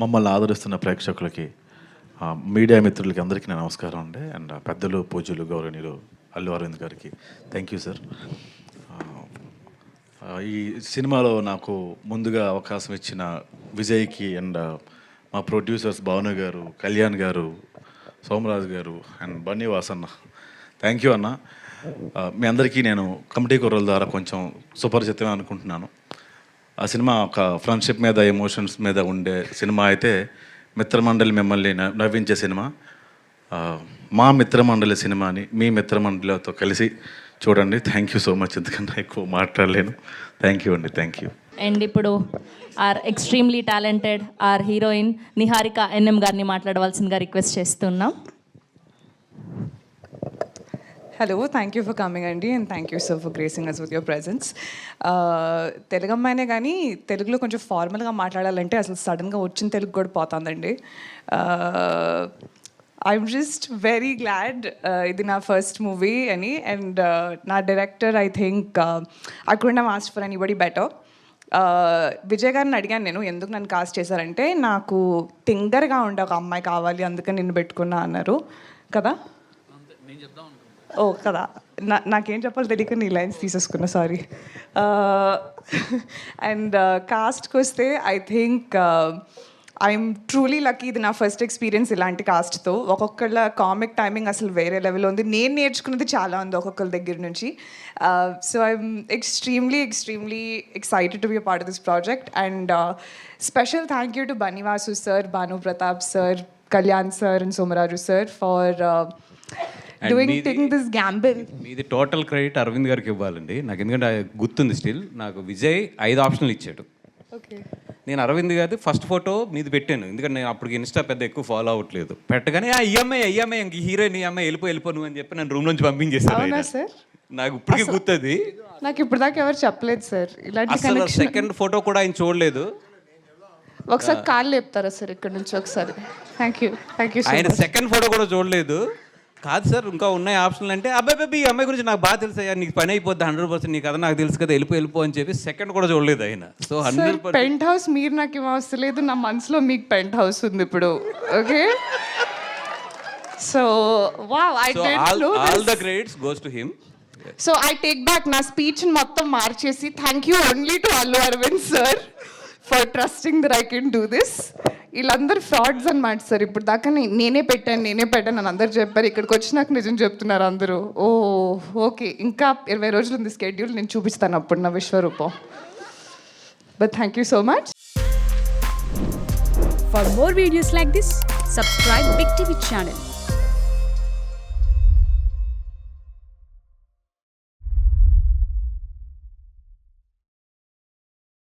మమ్మల్ని ఆదరిస్తున్న ప్రేక్షకులకి, మీడియా మిత్రులకి అందరికీ నా నమస్కారం అండి. అండ్ పెద్దలు, పూజ్యులు, గౌరవనీయులు అల్లు అరవింద్ గారికి థ్యాంక్ యూ సార్. ఈ సినిమాలో నాకు ముందుగా అవకాశం ఇచ్చిన విజయ్కి అండ్ మా ప్రొడ్యూసర్స్ భావన గారు, కళ్యాణ్ గారు, సోమరాజు గారు అండ్ బన్నీవాస్ అన్న, థ్యాంక్ యూ అన్న. మీ అందరికీ నేను కమిటీ కుర్రల ద్వారా కొంచెం సుపరిచితమే అనుకుంటున్నాను. ఆ సినిమా ఒక ఫ్రెండ్షిప్ మీద, ఎమోషన్స్ మీద ఉండే సినిమా అయితే, మిత్రమండలి మిమ్మల్ని నవ్వించే సినిమా. మా మిత్రమండలి సినిమాని మీ మిత్రమండలితో కలిసి చూడండి. Thank you so much. ఎందుకన్నా ఎక్కువ మాట్లాడలేను. థ్యాంక్ యూ అండి. Thank you. అండ్ ఇప్పుడు our extremely talented our heroine Niharika NM గారిని మాట్లాడవలసిందిగా రిక్వెస్ట్ చేస్తున్నాం. Hello, thank you for coming, Andy, and thank you, sir, for gracing us with your presence. Telugu అమ్మాయినే కానీ తెలుగులో కొంచెం ఫార్మల్గా మాట్లాడాలంటే అసలు సడన్గా వచ్చిన తెలుగు కూడా పోతుందండి. ఐఎమ్ జస్ట్ వెరీ గ్లాడ్ ఇది నా ఫస్ట్ మూవీ అని. అండ్ నా director, I think I couldn't have asked for anybody better. Vijay గారిని అడిగాను నేను, ఎందుకు నన్ను కాస్ట్ చేశారంటే, నాకు టింగర్గా ఉండే ఒక అమ్మాయి కావాలి, అందుకని నిన్ను పెట్టుకున్నా అన్నారు కదా. ఓ కదా, నాకేం చెప్పాలో తెలియక నీ లైన్స్ తీసేసుకున్నా, సారీ. అండ్ కాస్ట్కి వస్తే I think I'm truly lucky. ఇది నా ఫస్ట్ ఎక్స్పీరియన్స్ ఇలాంటి కాస్ట్తో. ఒక్కొక్కళ్ళ కామిక్ టైమింగ్ అసలు వేరే లెవెల్లో ఉంది. నేను నేర్చుకున్నది చాలా ఉంది ఒక్కొక్కరి దగ్గర నుంచి. So I'm extremely excited to be a part of this project. And special thank you to Bunny Vasu sir, Bhanu Pratap sir, Kalyan sir and Somaraju sir for taking this gamble. మీది టోటల్ క్రెడిట్ అరవింద్ గారికి ఇవ్వాలండి నాకు, ఎందుకంటే గుర్తుంది స్టిల్. నాకు విజయ్ 5 ఆప్షన్లు ఇచ్చాడు. నేను అరవింద్ గారి ఫస్ట్ ఫోటో మీది పెట్టాను, ఎందుకంటే నేను అప్పటికి ఇన్స్టా పెద్ద ఎక్కువ ఫాలో అవ్వట్లేదు. పెట్టగానే ఈఎంఐ ఇంక హీరోయిన్ ఈఎంఐ వెళ్ళిపో నువ్వు అని చెప్పి నన్ను రూమ్ నుంచి పంపించేశాను. నాకు ఇప్పటికీ గుర్తుంది. నాకు ఇప్పుడు దాకా ఎవరు చెప్పలేదు సార్ ఇలాంటి. అసలు సెకండ్ ఫోటో కూడా ఆయన చూడలేదు. ఒకసారి కాళ్ళు లేపుతారా సార్ ఇక్కడ నుంచి ఒకసారి? Thank you. ఆయన సెకండ్ ఫోటో కూడా చూడలేదు. కాదు సార్, ఇంకా ఉన్నాయి ఆప్షన్లు అంటే, అబ్బాయి ఈ అమ్మాయి గురించి నాకు బాగా తెలుసు అయ్యా, నీకు పని అయిపోద్ది 100%, నీకు కదా నాకు తెలుసు కదా, వెళ్ళిపో అని చెప్పి సెకండ్ కూడా చూడలేదు ఆయన. సో 100% పెంట్ హౌస్ మీరు నాకు ఏం అవసరం లేదు, నా మనసులో మీకు పెంట్ హౌస్ ఉంది ఇప్పుడు. Okay, so wow, I did no this. All the credits goes to him. So I take back నా స్పీచ్ మొత్తం మార్చేసి thank you only to Allu Aravind sir for trusting that I can do this. వీళ్ళందరూ frauds అనమాట sir. ఇప్పుడు దాకా నేనే పెట్టాను అని అందరు చెప్పారు. ఇక్కడికి వచ్చినాక నిజం చెప్తున్నారు అందరూ. ఓ ఓకే, ఇంకా 20 రోజులు ఉంది స్కెడ్యూల్, నేను చూపిస్తాను అప్పుడు నా విశ్వరూపం. But thank you so much. For more videos like this, subscribe Big TV channel.